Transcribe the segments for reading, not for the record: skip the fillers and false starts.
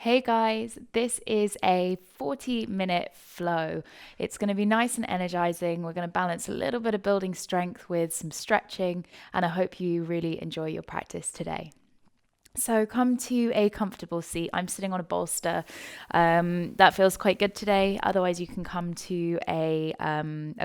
Hey guys, this is a 40-minute flow. It's going to be nice and energizing. We're going to balance a little bit of building strength with some stretching, and I hope you really enjoy your practice today. So come to a comfortable seat. I'm sitting on a bolster. That feels quite good today. Otherwise, you can come to a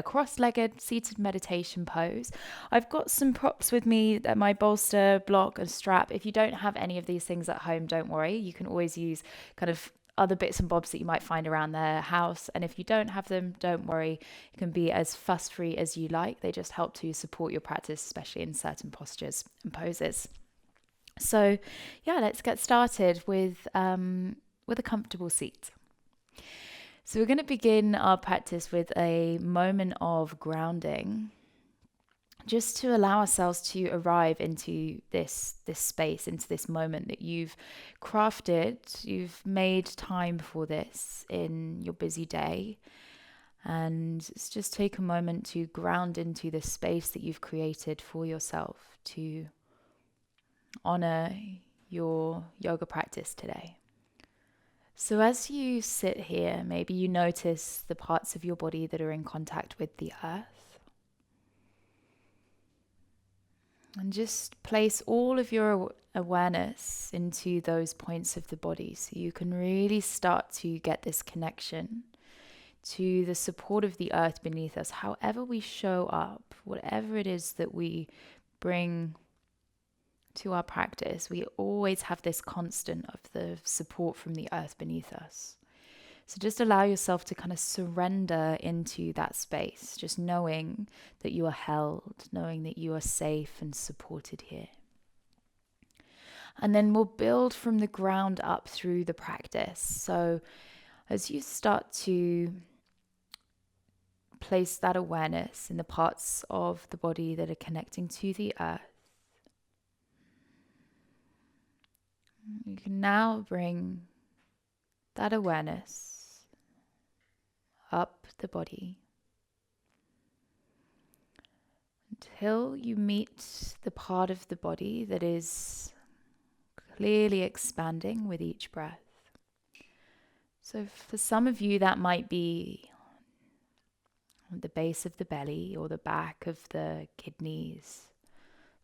cross-legged seated meditation pose. I've got some props with me, my bolster, block, and strap. If you don't have any of these things at home, don't worry. You can always use kind of other bits and bobs that you might find around the house. And if you don't have them, don't worry. You can be as fuss-free as you like. They just help to support your practice, especially in certain postures and poses. So, yeah, let's get started with a comfortable seat. So we're going to begin our practice with a moment of grounding, just to allow ourselves to arrive into this space, into this moment that you've crafted. You've made time for this in your busy day, and it's just take a moment to ground into this space that you've created for yourself to honor your yoga practice today. So as you sit here, maybe you notice the parts of your body that are in contact with the earth. And just place all of your awareness into those points of the body so you can really start to get this connection to the support of the earth beneath us. However we show up, whatever it is that we bring to our practice, we always have this constant of the support from the earth beneath us. So just allow yourself to kind of surrender into that space, just knowing that you are held, knowing that you are safe and supported here. And then we'll build from the ground up through the practice. So as you start to place that awareness in the parts of the body that are connecting to the earth, you can now bring that awareness up the body until you meet the part of the body that is clearly expanding with each breath. So for some of you, that might be the base of the belly or the back of the kidneys.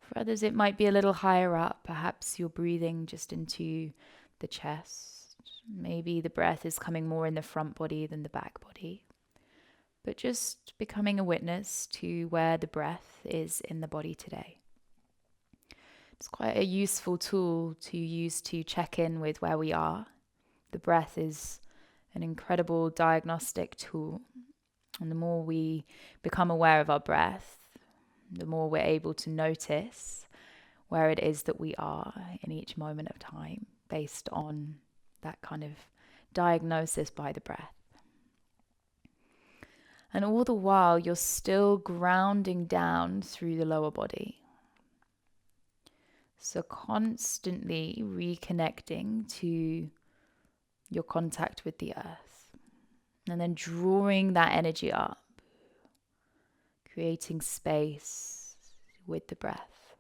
For others, it might be a little higher up. Perhaps you're breathing just into the chest. Maybe the breath is coming more in the front body than the back body. But just becoming a witness to where the breath is in the body today. It's quite a useful tool to use to check in with where we are. The breath is an incredible diagnostic tool. And the more we become aware of our breath, the more we're able to notice where it is that we are in each moment of time based on that kind of diagnosis by the breath. And all the while, you're still grounding down through the lower body. So constantly reconnecting to your contact with the earth. And then drawing that energy up, creating space with the breath.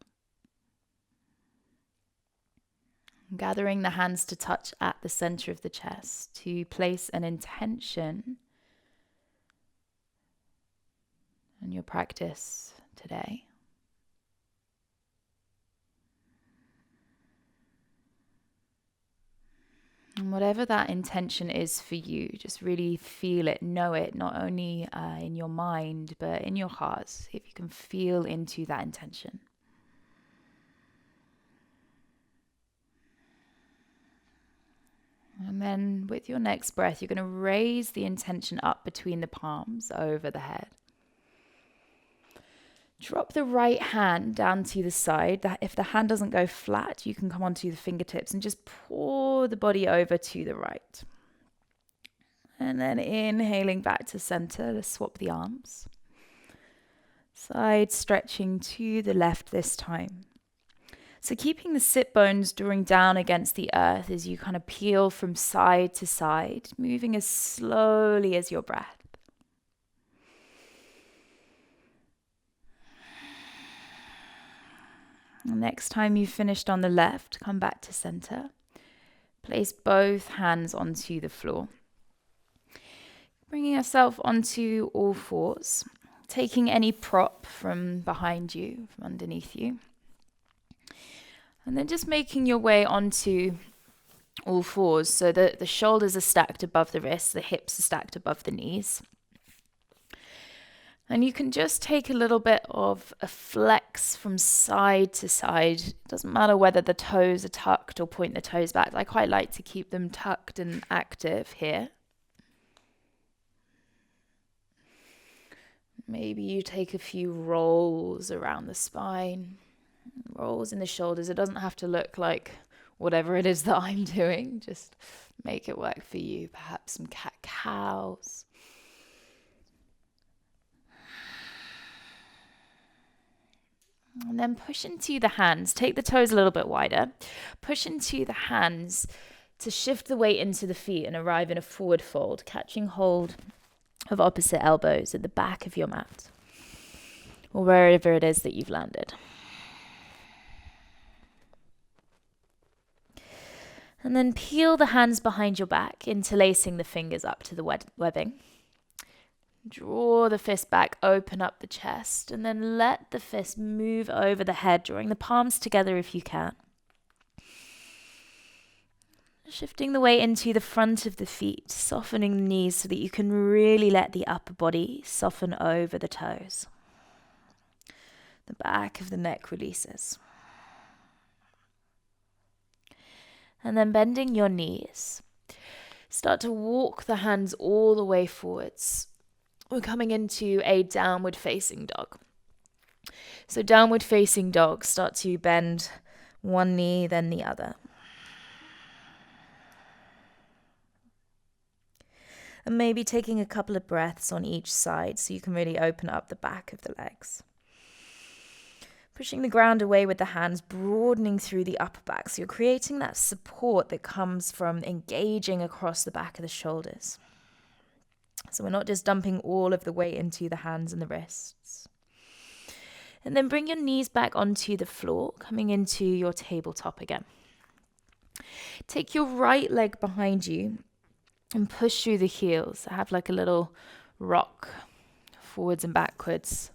Gathering the hands to touch at the center of the chest to place an intention on your practice today. And whatever that intention is for you, just really feel it, know it, not only in your mind, but in your heart, if you can feel into that intention. And then with your next breath, you're going to raise the intention up between the palms over the head. Drop the right hand down to the side. That if the hand doesn't go flat, you can come onto the fingertips and just pour the body over to the right. And then inhaling back to center, let's swap the arms. Side stretching to the left this time. So keeping the sit bones drawing down against the earth as you kind of peel from side to side, moving as slowly as your breath. Next time you've finished on the left, come back to center. Place both hands onto the floor. Bringing yourself onto all fours, taking any prop from behind you, from underneath you. And then just making your way onto all fours so that the shoulders are stacked above the wrists, the hips are stacked above the knees. And you can just take a little bit of a flex from side to side. It doesn't matter whether the toes are tucked or point the toes back. I quite like to keep them tucked and active here. Maybe you take a few rolls around the spine, rolls in the shoulders. It doesn't have to look like whatever it is that I'm doing. Just make it work for you. Perhaps some cat-cows. And then push into the hands. Take the toes a little bit wider. Push into the hands to shift the weight into the feet and arrive in a forward fold, catching hold of opposite elbows at the back of your mat, or wherever it is that you've landed. And then peel the hands behind your back, interlacing the fingers up to the webbing. Draw the fist back, open up the chest, and then let the fist move over the head, drawing the palms together if you can. Shifting the weight into the front of the feet, softening the knees so that you can really let the upper body soften over the toes. The back of the neck releases. And then bending your knees. Start to walk the hands all the way forwards. We're coming into a downward facing dog. So downward facing dog, start to bend one knee, then the other. And maybe taking a couple of breaths on each side so you can really open up the back of the legs. Pushing the ground away with the hands, broadening through the upper back. So you're creating that support that comes from engaging across the back of the shoulders. So we're not just dumping all of the weight into the hands and the wrists. And then bring your knees back onto the floor, coming into your tabletop again. Take your right leg behind you and push through the heels. Have like a little rock forwards and backwards.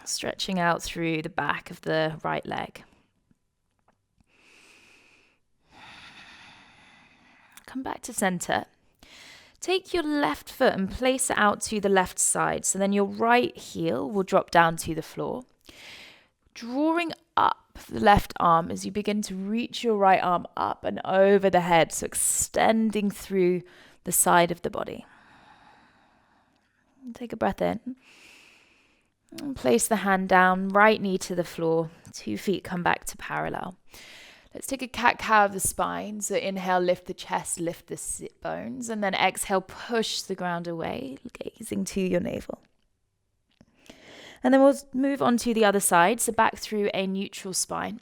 Stretching out through the back of the right leg. Come back to center. Take your left foot and place it out to the left side. So then your right heel will drop down to the floor. Drawing up the left arm as you begin to reach your right arm up and over the head. So extending through the side of the body. Take a breath in. And place the hand down, right knee to the floor. 2 feet come back to parallel. Let's take a cat-cow of the spine. So inhale, lift the chest, lift the sit bones. And then exhale, push the ground away, gazing to your navel. And then we'll move on to the other side. So back through a neutral spine.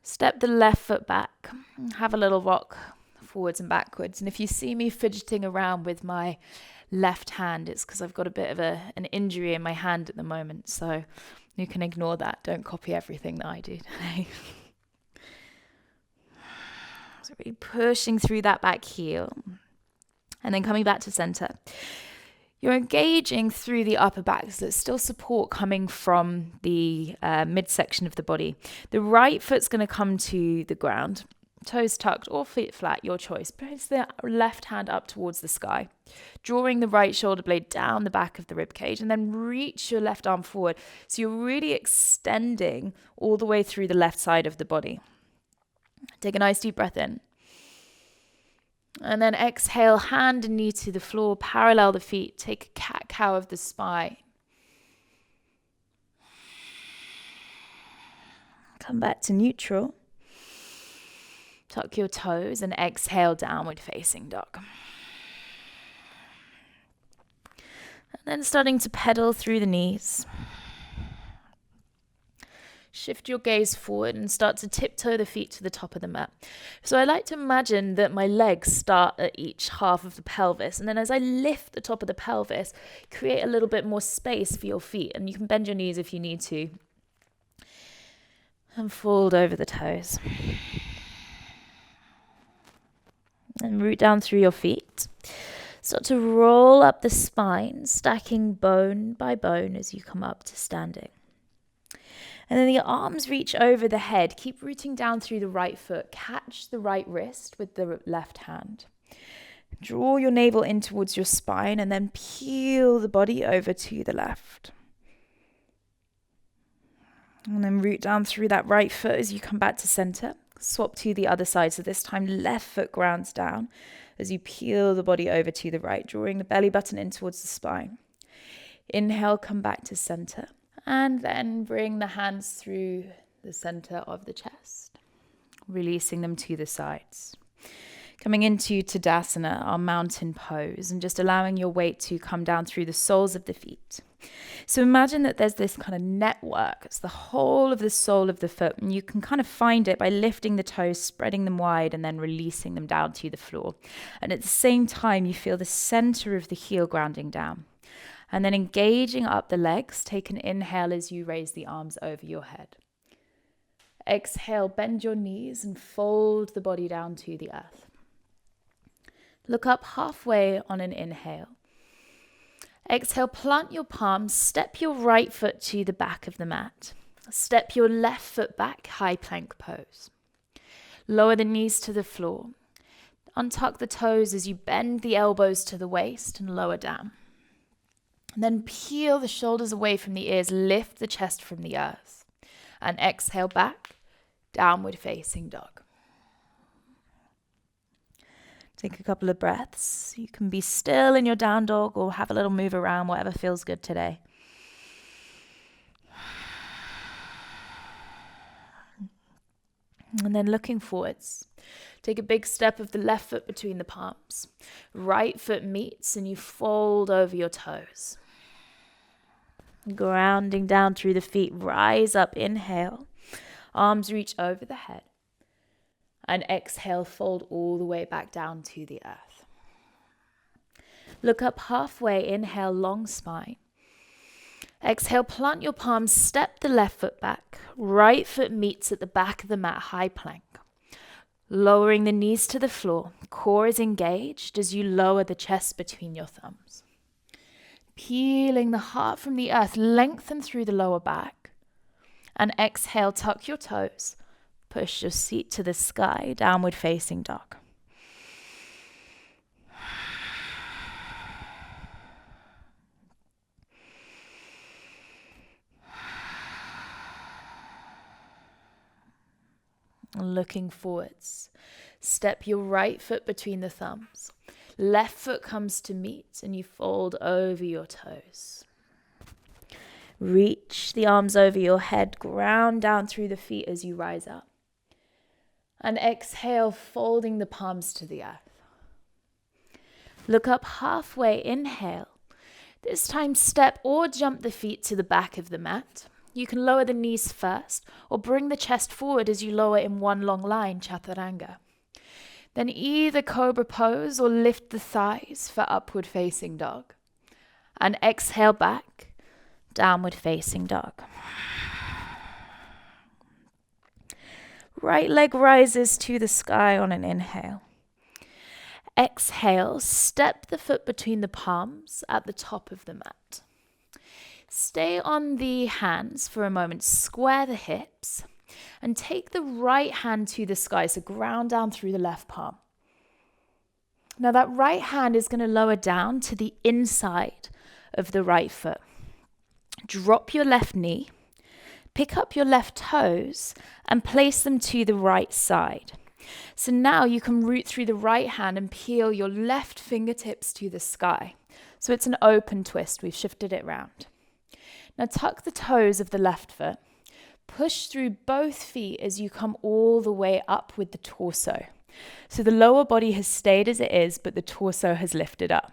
Step the left foot back. Have a little rock forwards and backwards. And if you see me fidgeting around with my left hand, it's because I've got a bit of an injury in my hand at the moment. So you can ignore that. Don't copy everything that I do today. So really pushing through that back heel. And then coming back to center. You're engaging through the upper back. So there's still support coming from the midsection of the body. The right foot's going to come to the ground. Toes tucked or feet flat, your choice. Place the left hand up towards the sky. Drawing the right shoulder blade down the back of the rib cage, and then reach your left arm forward. So you're really extending all the way through the left side of the body. Take a nice deep breath in. And then exhale, hand and knee to the floor, parallel the feet. Take a cat-cow of the spine. Come back to neutral. Tuck your toes and exhale, downward facing dog. And then starting to pedal through the knees. Shift your gaze forward and start to tiptoe the feet to the top of the mat. So I like to imagine that my legs start at each half of the pelvis. And then as I lift the top of the pelvis, create a little bit more space for your feet. And you can bend your knees if you need to. And fold over the toes. And root down through your feet. Start to roll up the spine, stacking bone by bone as you come up to standing. And then the arms reach over the head. Keep rooting down through the right foot. Catch the right wrist with the left hand. Draw your navel in towards your spine and then peel the body over to the left. And then root down through that right foot as you come back to center. Swap to the other side. So this time left foot grounds down as you peel the body over to the right, drawing the belly button in towards the spine. Inhale, come back to center. And then bring the hands through the center of the chest, releasing them to the sides. Coming into Tadasana, our mountain pose, and just allowing your weight to come down through the soles of the feet. So imagine that there's this kind of network. It's the whole of the sole of the foot, and you can kind of find it by lifting the toes, spreading them wide, and then releasing them down to the floor. And at the same time, you feel the center of the heel grounding down. And then engaging up the legs, take an inhale as you raise the arms over your head. Exhale, bend your knees and fold the body down to the earth. Look up halfway on an inhale. Exhale, plant your palms, step your right foot to the back of the mat. Step your left foot back, high plank pose. Lower the knees to the floor. Untuck the toes as you bend the elbows to the waist and lower down. And then peel the shoulders away from the ears, lift the chest from the earth. And exhale back, downward facing dog. Take a couple of breaths. You can be still in your down dog or have a little move around, whatever feels good today. And then looking forwards. Take a big step of the left foot between the palms. Right foot meets and you fold over your toes. Grounding down through the feet. Rise up, inhale. Arms reach over the head. And exhale, fold all the way back down to the earth. Look up halfway, inhale, long spine. Exhale, plant your palms, step the left foot back. Right foot meets at the back of the mat, high plank. Lowering the knees to the floor. Core is engaged as you lower the chest between your thumbs. Peeling the heart from the earth, lengthen through the lower back. And exhale, tuck your toes. Push your seat to the sky, downward facing dog. Looking forwards. Step your right foot between the thumbs. Left foot comes to meet and you fold over your toes. Reach the arms over your head, ground down through the feet as you rise up. And exhale, folding the palms to the earth. Look up halfway, inhale. This time step or jump the feet to the back of the mat. You can lower the knees first or bring the chest forward as you lower in one long line, chaturanga. Then either cobra pose or lift the thighs for upward facing dog. And exhale back, downward facing dog. Right leg rises to the sky on an inhale. Exhale, step the foot between the palms at the top of the mat. Stay on the hands for a moment, square the hips, and take the right hand to the sky, so ground down through the left palm. Now that right hand is going to lower down to the inside of the right foot. Drop your left knee, pick up your left toes, and place them to the right side. So now you can root through the right hand and peel your left fingertips to the sky. So it's an open twist, we've shifted it round. Now tuck the toes of the left foot. Push through both feet as you come all the way up with the torso. So the lower body has stayed as it is, but the torso has lifted up.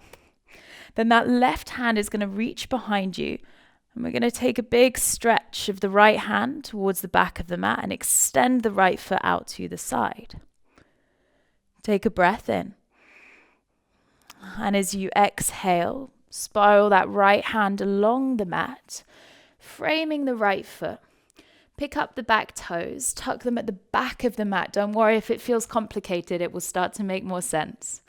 Then that left hand is going to reach behind you. And we're going to take a big stretch of the right hand towards the back of the mat and extend the right foot out to the side. Take a breath in. And as you exhale, spiral that right hand along the mat, framing the right foot. Pick up the back toes, tuck them at the back of the mat. Don't worry if it feels complicated, it will start to make more sense.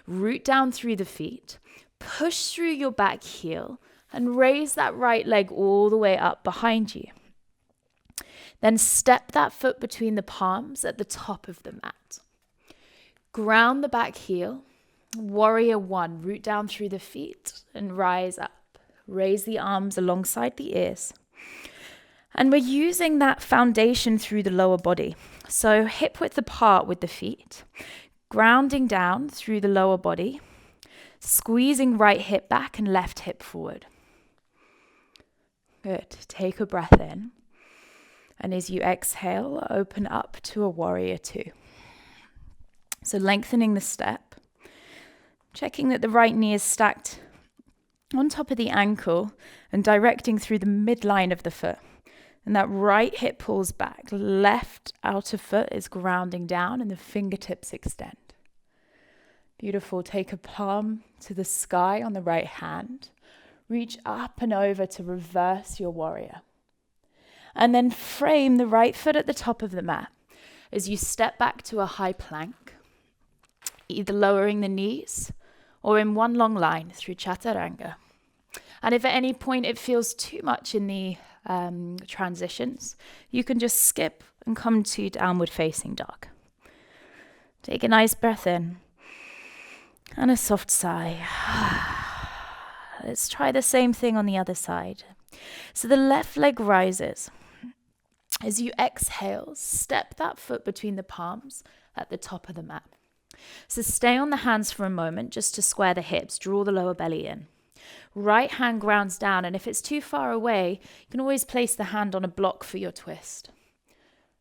Root down through the feet, push through your back heel, and raise that right leg all the way up behind you. Then step that foot between the palms at the top of the mat. Ground the back heel, warrior one, root down through the feet and rise up. Raise the arms alongside the ears. And we're using that foundation through the lower body. So hip width apart with the feet, grounding down through the lower body, squeezing right hip back and left hip forward. Good. Take a breath in. And as you exhale, open up to a warrior two. So lengthening the step, checking that the right knee is stacked on top of the ankle and directing through the midline of the foot. And that right hip pulls back, left outer foot is grounding down and the fingertips extend. Beautiful. Take a palm to the sky on the right hand. Reach up and over to reverse your warrior. And then frame the right foot at the top of the mat as you step back to a high plank, either lowering the knees or in one long line through chaturanga. And if at any point it feels too much in the transitions, you can just skip and come to downward facing dog. Take a nice breath in and a soft sigh. Let's try the same thing on the other side. So the left leg rises. As you exhale, step that foot between the palms at the top of the mat. So stay on the hands for a moment just to square the hips, draw the lower belly in. Right hand grounds down, and if it's too far away, you can always place the hand on a block for your twist.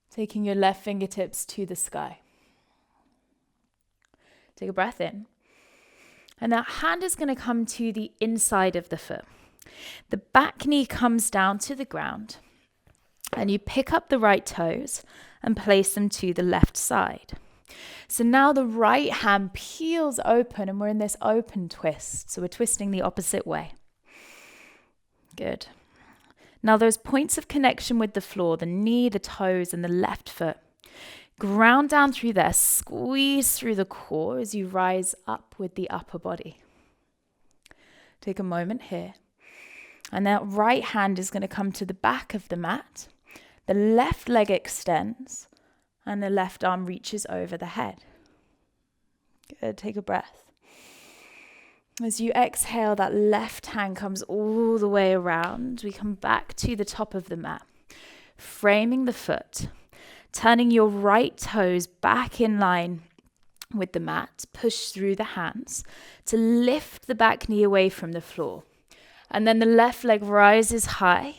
Taking your left fingertips to the sky. Take a breath in. And that hand is going to come to the inside of the foot. The back knee comes down to the ground, and you pick up the right toes and place them to the left side. So now the right hand peels open and we're in this open twist. So we're twisting the opposite way. Good. Now those points of connection with the floor, the knee, the toes, and the left foot. Ground down through there, squeeze through the core as you rise up with the upper body. Take a moment here. And that right hand is going to come to the back of the mat. The left leg extends. And the left arm reaches over the head. Good, take a breath. As you exhale, that left hand comes all the way around. We come back to the top of the mat, framing the foot, turning your right toes back in line with the mat. Push through the hands to lift the back knee away from the floor. And then the left leg rises high,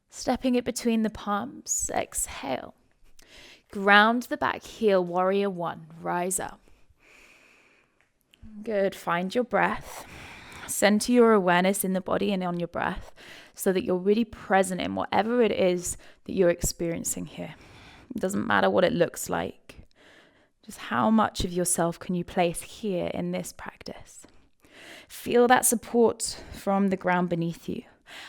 stepping it between the palms. Exhale. Ground the back heel, warrior one, rise up. Good, find your breath. Center your awareness in the body and on your breath so that you're really present in whatever it is that you're experiencing here. It doesn't matter what it looks like. Just how much of yourself can you place here in this practice? Feel that support from the ground beneath you.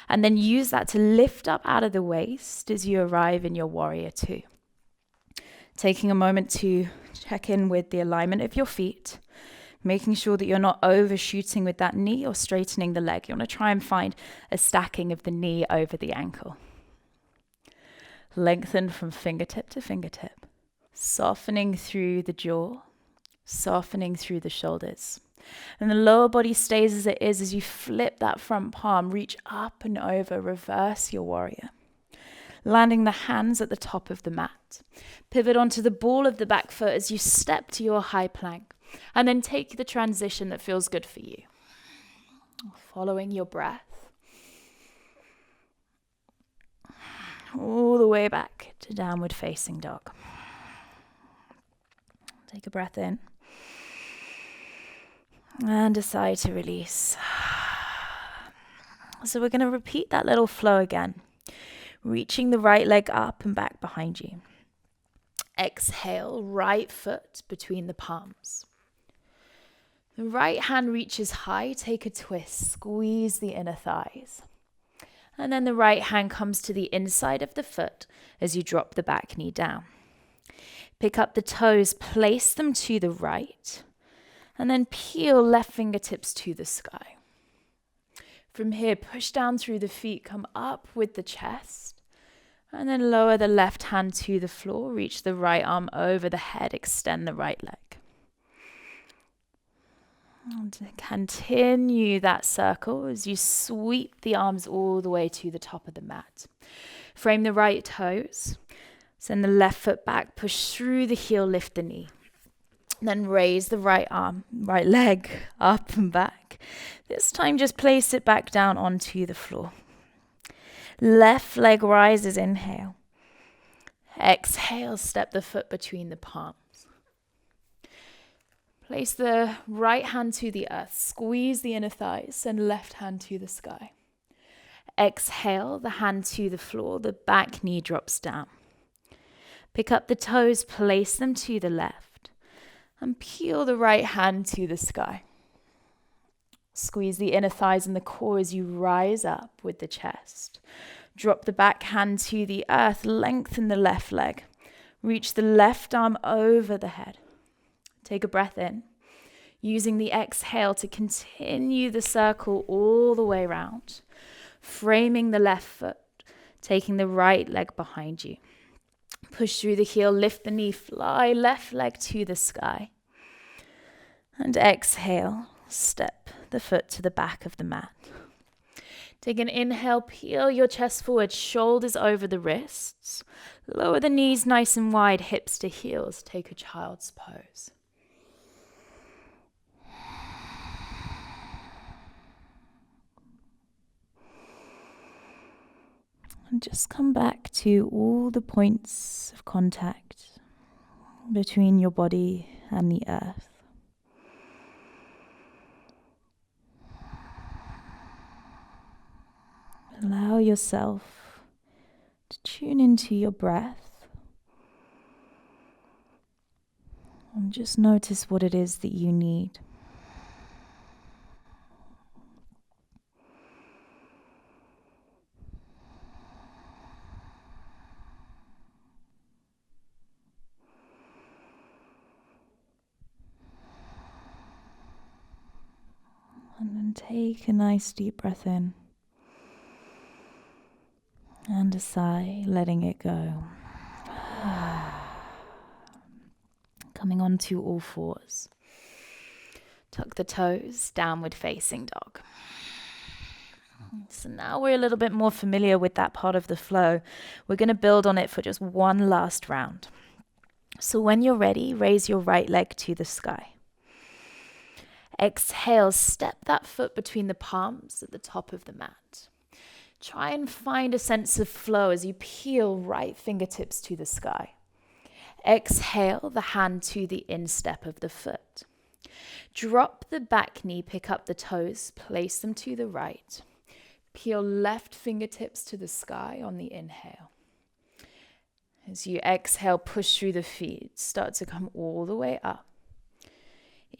And then use that to lift up out of the waist as you arrive in your warrior two. Taking a moment to check in with the alignment of your feet, making sure that you're not overshooting with that knee or straightening the leg. You want to try and find a stacking of the knee over the ankle. Lengthen from fingertip to fingertip, softening through the jaw, softening through the shoulders. And the lower body stays as it is as you flip that front palm, reach up and over, reverse your warrior. Landing the hands at the top of the mat. Pivot onto the ball of the back foot as you step to your high plank. And then take the transition that feels good for you. Following your breath. All the way back to downward facing dog. Take a breath in. And decide to release. So we're going to repeat that little flow again. Reaching the right leg up and back behind you. Exhale, right foot between the palms. The right hand reaches high, take a twist, squeeze the inner thighs. And then the right hand comes to the inside of the foot as you drop the back knee down. Pick up the toes, place them to the right, and then peel left fingertips to the sky. From here, push down through the feet, come up with the chest, and then lower the left hand to the floor, reach the right arm over the head, extend the right leg. And continue that circle as you sweep the arms all the way to the top of the mat. Frame the right toes. Send the left foot back, push through the heel, lift the knee. Then raise the right arm, right leg up and back. This time just place it back down onto the floor. Left leg rises, inhale. Exhale, step the foot between the palms. Place the right hand to the earth, squeeze the inner thighs, send left hand to the sky. Exhale, the hand to the floor, the back knee drops down. Pick up the toes, place them to the left, and peel the right hand to the sky. Squeeze the inner thighs and the core as you rise up with the chest. Drop the back hand to the earth, lengthen the left leg. Reach the left arm over the head. Take a breath in, using the exhale to continue the circle all the way around, framing the left foot, taking the right leg behind you. Push through the heel, lift the knee, fly left leg to the sky. And exhale, step the foot to the back of the mat. Take an inhale, peel your chest forward, shoulders over the wrists. Lower the knees nice and wide, hips to heels. Take a child's pose. And just come back to all the points of contact between your body and the earth. Allow yourself to tune into your breath and just notice what it is that you need. And then take a nice deep breath in. And a sigh, letting it go. Coming onto all fours. Tuck the toes, downward facing dog. So now we're a little bit more familiar with that part of the flow. We're going to build on it for just one last round. So when you're ready, raise your right leg to the sky. Exhale, step that foot between the palms at the top of the mat. Try and find a sense of flow as you peel right fingertips to the sky. Exhale, the hand to the instep of the foot. Drop the back knee, pick up the toes, place them to the right. Peel left fingertips to the sky on the inhale. As you exhale, push through the feet, start to come all the way up.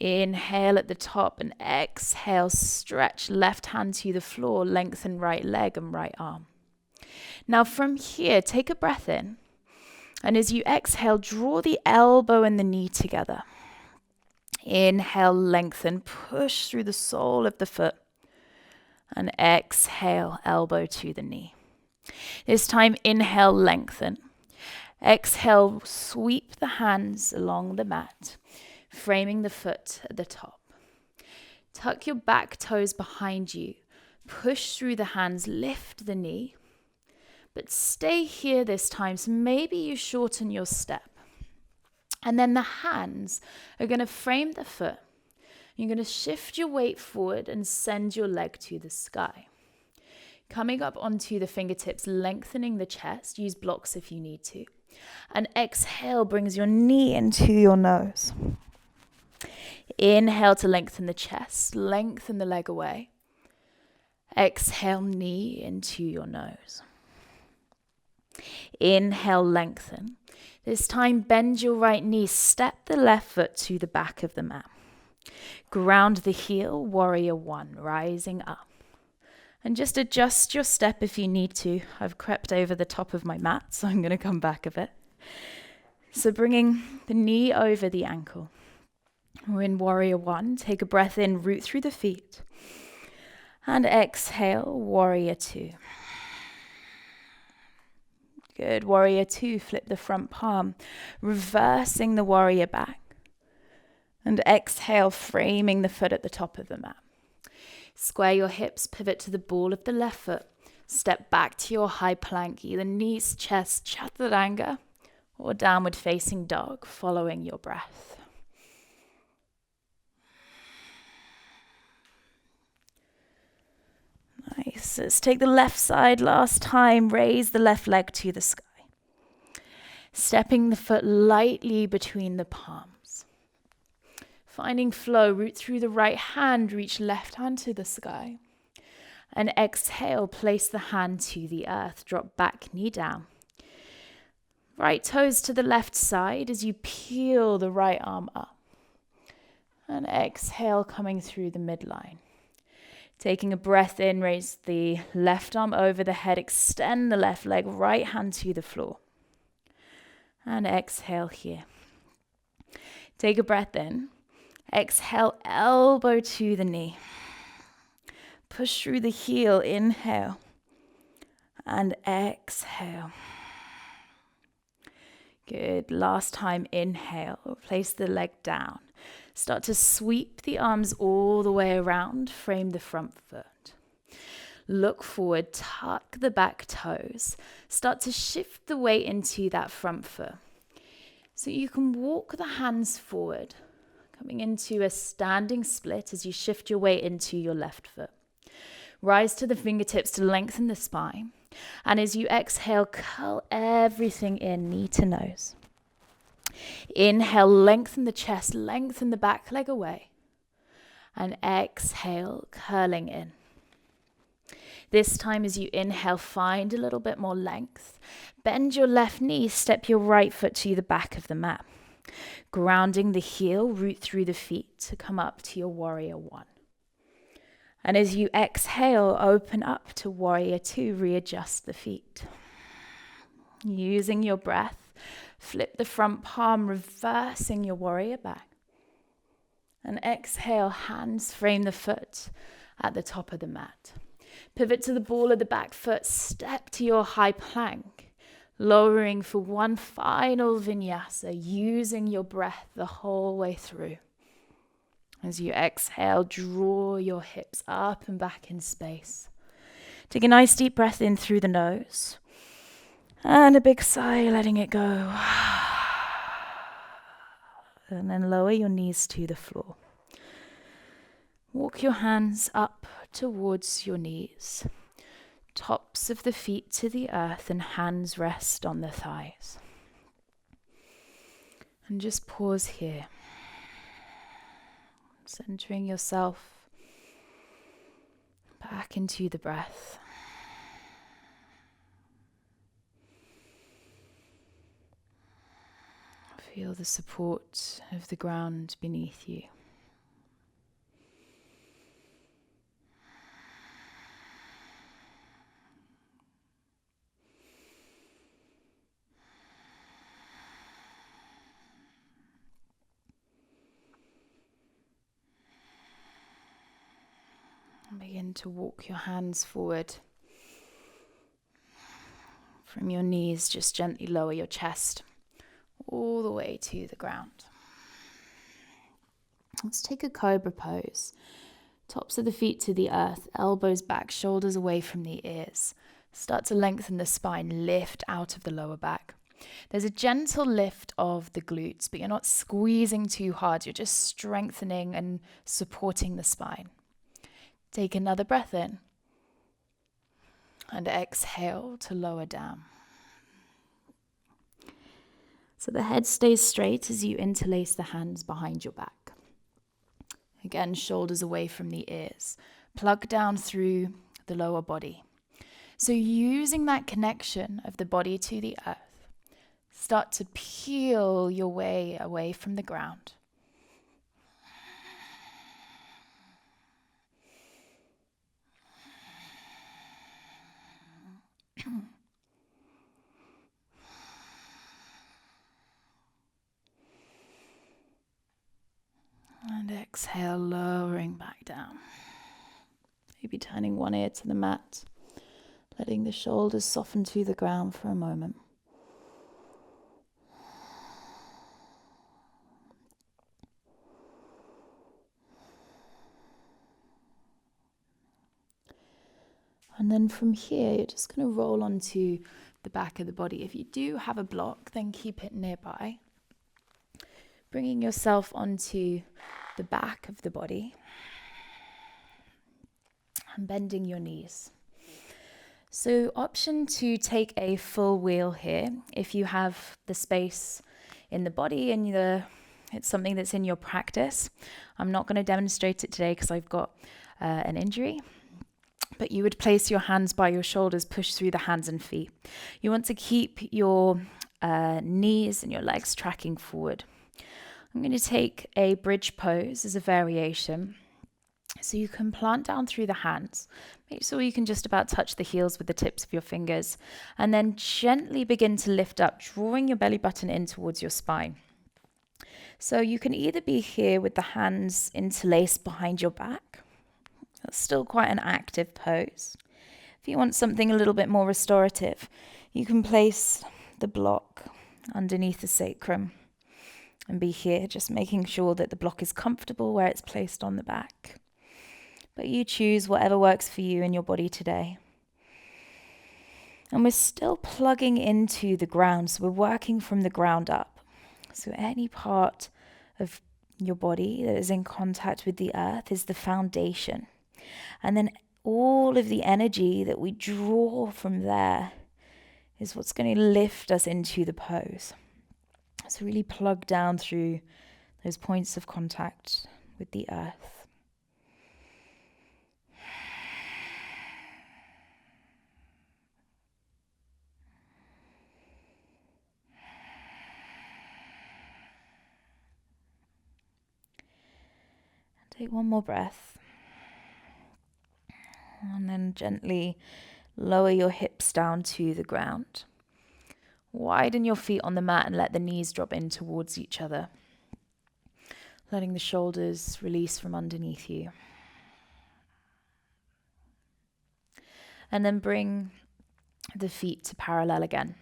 Inhale at the top and exhale, stretch left hand to the floor, lengthen right leg and right arm. Now from here, take a breath in. And as you exhale, draw the elbow and the knee together. Inhale, lengthen, push through the sole of the foot. And exhale, elbow to the knee. This time, inhale, lengthen. Exhale, sweep the hands along the mat, framing the foot at the top. Tuck your back toes behind you. Push through the hands, lift the knee. But stay here this time, so maybe you shorten your step. And then the hands are going to frame the foot. You're going to shift your weight forward and send your leg to the sky. Coming up onto the fingertips, lengthening the chest. Use blocks if you need to. And exhale brings your knee into your nose. Inhale to lengthen the chest, lengthen the leg away. Exhale, knee into your nose. Inhale, lengthen. This time, bend your right knee, step the left foot to the back of the mat. Ground the heel, warrior one, rising up. And just adjust your step if you need to. I've crept over the top of my mat, so I'm going to come back a bit. So bringing the knee over the ankle. We're in Warrior One. Take a breath in, root through the feet. And exhale, Warrior Two. Good. Warrior Two, flip the front palm, reversing the warrior back. And exhale, framing the foot at the top of the mat. Square your hips, pivot to the ball of the left foot. Step back to your high plank, either knees, chest, chaturanga, or downward facing dog, following your breath. Nice. Let's take the left side last time. Raise the left leg to the sky. Stepping the foot lightly between the palms. Finding flow, root through the right hand, reach left hand to the sky. And exhale, place the hand to the earth. Drop back, knee down. Right toes to the left side as you peel the right arm up. And exhale, coming through the midline. Taking a breath in, raise the left arm over the head, extend the left leg, right hand to the floor. And exhale here. Take a breath in. Exhale, elbow to the knee. Push through the heel, inhale. And exhale. Good. Last time, inhale. Place the leg down. Start to sweep the arms all the way around. Frame the front foot. Look forward, tuck the back toes. Start to shift the weight into that front foot. So you can walk the hands forward, coming into a standing split as you shift your weight into your left foot. Rise to the fingertips to lengthen the spine. And as you exhale, curl everything in, knee to nose. Inhale, lengthen the chest, lengthen the back leg away. And exhale, curling in. This time as you inhale, find a little bit more length. Bend your left knee, step your right foot to the back of the mat. Grounding the heel, root through the feet to come up to your Warrior One. And as you exhale, open up to Warrior Two, readjust the feet. Using your breath, flip the front palm, reversing your warrior back. And exhale, hands frame the foot at the top of the mat. Pivot to the ball of the back foot, step to your high plank. Lowering for one final vinyasa, using your breath the whole way through. As you exhale, draw your hips up and back in space. Take a nice deep breath in through the nose. And a big sigh, letting it go. And then lower your knees to the floor. Walk your hands up towards your knees. Tops of the feet to the earth and hands rest on the thighs. And just pause here. Centering yourself back into the breath. Feel the support of the ground beneath you. Begin to walk your hands forward. From your knees, just gently lower your chest all the way to the ground. Let's take a cobra pose. Tops of the feet to the earth, elbows back, shoulders away from the ears. Start to lengthen the spine, lift out of the lower back. There's a gentle lift of the glutes, but you're not squeezing too hard. You're just strengthening and supporting the spine. Take another breath in. And exhale to lower down. So the head stays straight as you interlace the hands behind your back. Again, shoulders away from the ears. Plug down through the lower body. So using that connection of the body to the earth, start to peel your way away from the ground. And exhale, lowering back down. Maybe turning one ear to the mat, letting the shoulders soften to the ground for a moment. And then from here, you're just going to roll onto the back of the body. If you do have a block, then keep it nearby. Bringing yourself onto the back of the body and bending your knees. So option to take a full wheel here if you have the space in the body and it's something that's in your practice. I'm not going to demonstrate it today because I've got an injury. But you would place your hands by your shoulders, push through the hands and feet. You want to keep your knees and your legs tracking forward. I'm going to take a bridge pose as a variation. So you can plant down through the hands. Make sure you can just about touch the heels with the tips of your fingers. And then gently begin to lift up, drawing your belly button in towards your spine. So you can either be here with the hands interlaced behind your back. That's still quite an active pose. If you want something a little bit more restorative, you can place the block underneath the sacrum and be here, just making sure that the block is comfortable where it's placed on the back. But you choose whatever works for you in your body today. And we're still plugging into the ground, so we're working from the ground up. So any part of your body that is in contact with the earth is the foundation. And then all of the energy that we draw from there is what's going to lift us into the pose. So really plug down through those points of contact with the earth. Take one more breath. And then gently lower your hips down to the ground. Widen your feet on the mat and let the knees drop in towards each other. Letting the shoulders release from underneath you. And then bring the feet to parallel again.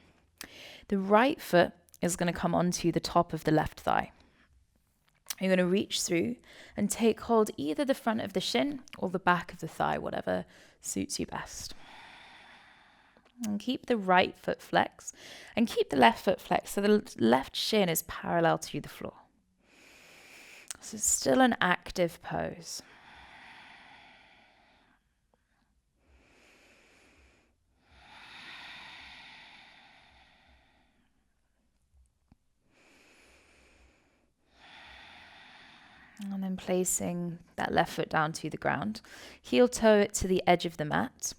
The right foot is going to come onto the top of the left thigh. You're going to reach through and take hold either the front of the shin or the back of the thigh, whatever suits you best. And keep the right foot flexed and keep the left foot flexed so the left shin is parallel to the floor. So it's still an active pose. And then placing that left foot down to the ground. Heel toe it to the edge of the mat.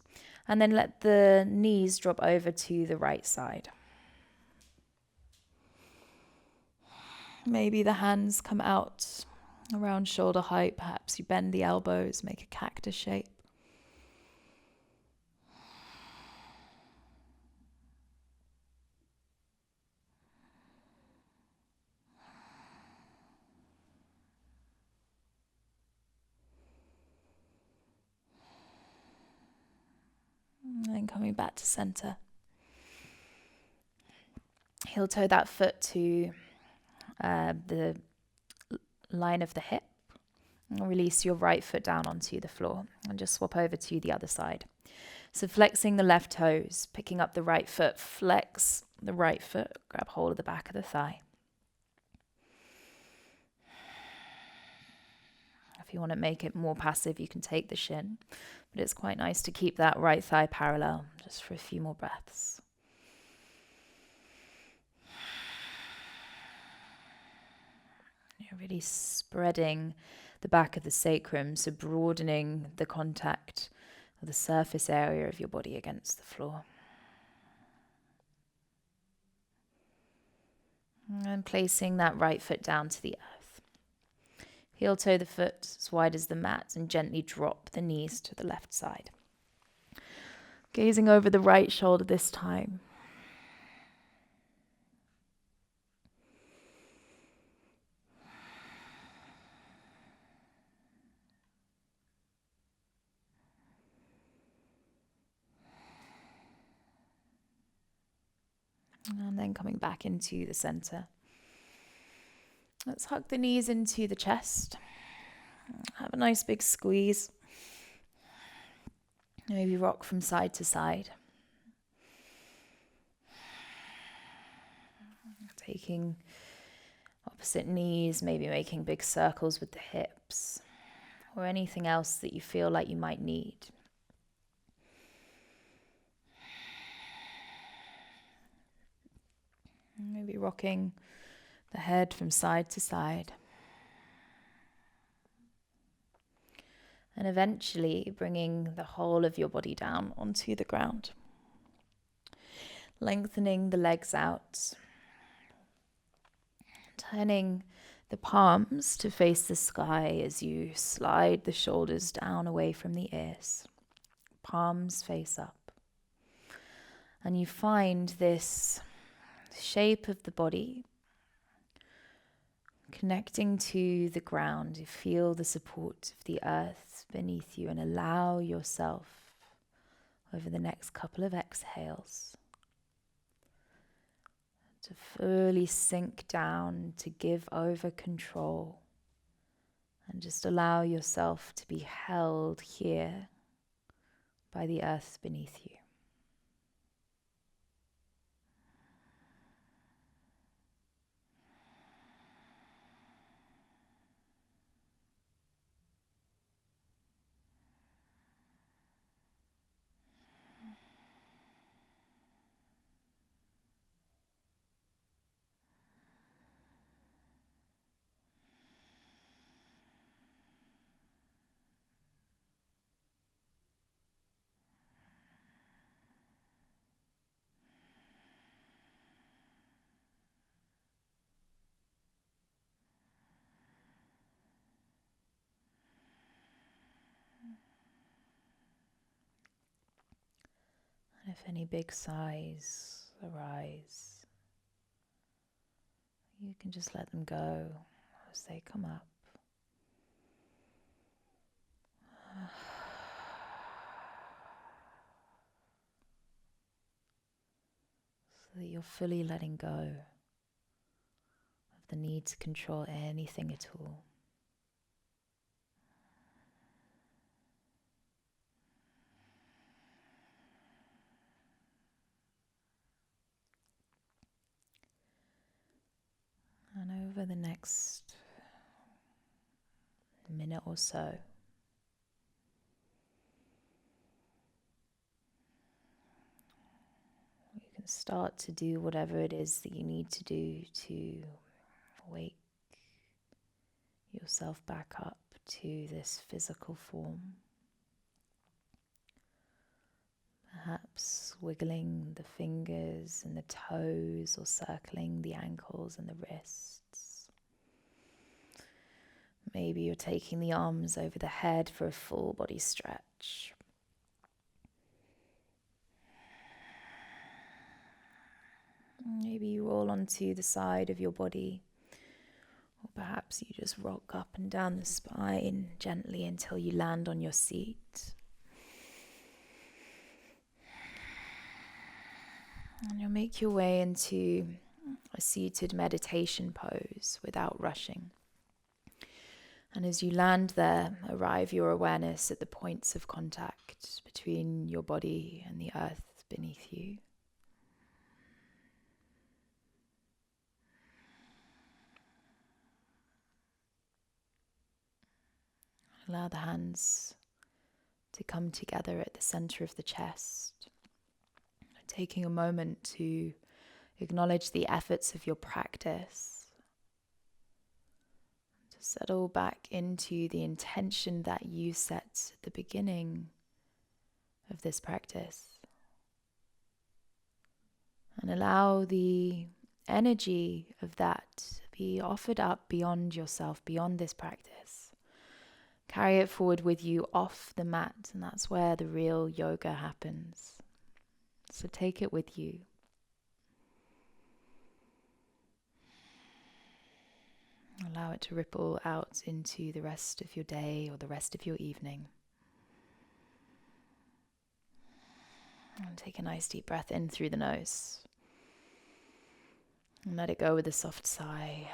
And then let the knees drop over to the right side. Maybe the hands come out around shoulder height. Perhaps you bend the elbows, make a cactus shape. And then coming back to center. Heel toe that foot to the line of the hip. And release your right foot down onto the floor and just swap over to the other side. So flexing the left toes, picking up the right foot, flex the right foot, grab hold of the back of the thigh. If you want to make it more passive, you can take the shin, but it's quite nice to keep that right thigh parallel just for a few more breaths. You're really spreading the back of the sacrum, so broadening the contact of the surface area of your body against the floor. And placing that right foot down to the earth. Heel toe the foot as wide as the mat and gently drop the knees to the left side. Gazing over the right shoulder this time. And then coming back into the center. Let's hug the knees into the chest. Have a nice big squeeze. Maybe rock from side to side. Taking opposite knees, maybe making big circles with the hips, or anything else that you feel like you might need. Maybe rocking the head from side to side. And eventually bringing the whole of your body down onto the ground. Lengthening the legs out. Turning the palms to face the sky as you slide the shoulders down away from the ears. Palms face up. And you find this shape of the body connecting to the ground. You feel the support of the earth beneath you and allow yourself over the next couple of exhales to fully sink down, to give over control, and just allow yourself to be held here by the earth beneath you. And if any big sighs arise, you can just let them go as they come up. So that you're fully letting go of the need to control anything at all. And over the next minute or so, you can start to do whatever it is that you need to do to wake yourself back up to this physical form. Perhaps wiggling the fingers and the toes or circling the ankles and the wrists. Maybe you're taking the arms over the head for a full body stretch. Maybe you roll onto the side of your body, or perhaps you just rock up and down the spine gently until you land on your seat. And you'll make your way into a seated meditation pose without rushing. And as you land there, arrive your awareness at the points of contact between your body and the earth beneath you. Allow the hands to come together at the center of the chest. Taking a moment to acknowledge the efforts of your practice. To settle back into the intention that you set at the beginning of this practice. And allow the energy of that to be offered up beyond yourself, beyond this practice. Carry it forward with you off the mat, and that's where the real yoga happens. So take it with you. Allow it to ripple out into the rest of your day or the rest of your evening. And take a nice deep breath in through the nose. And let it go with a soft sigh.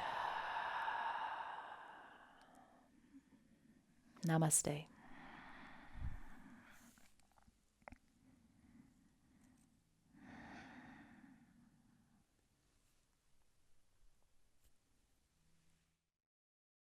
Namaste.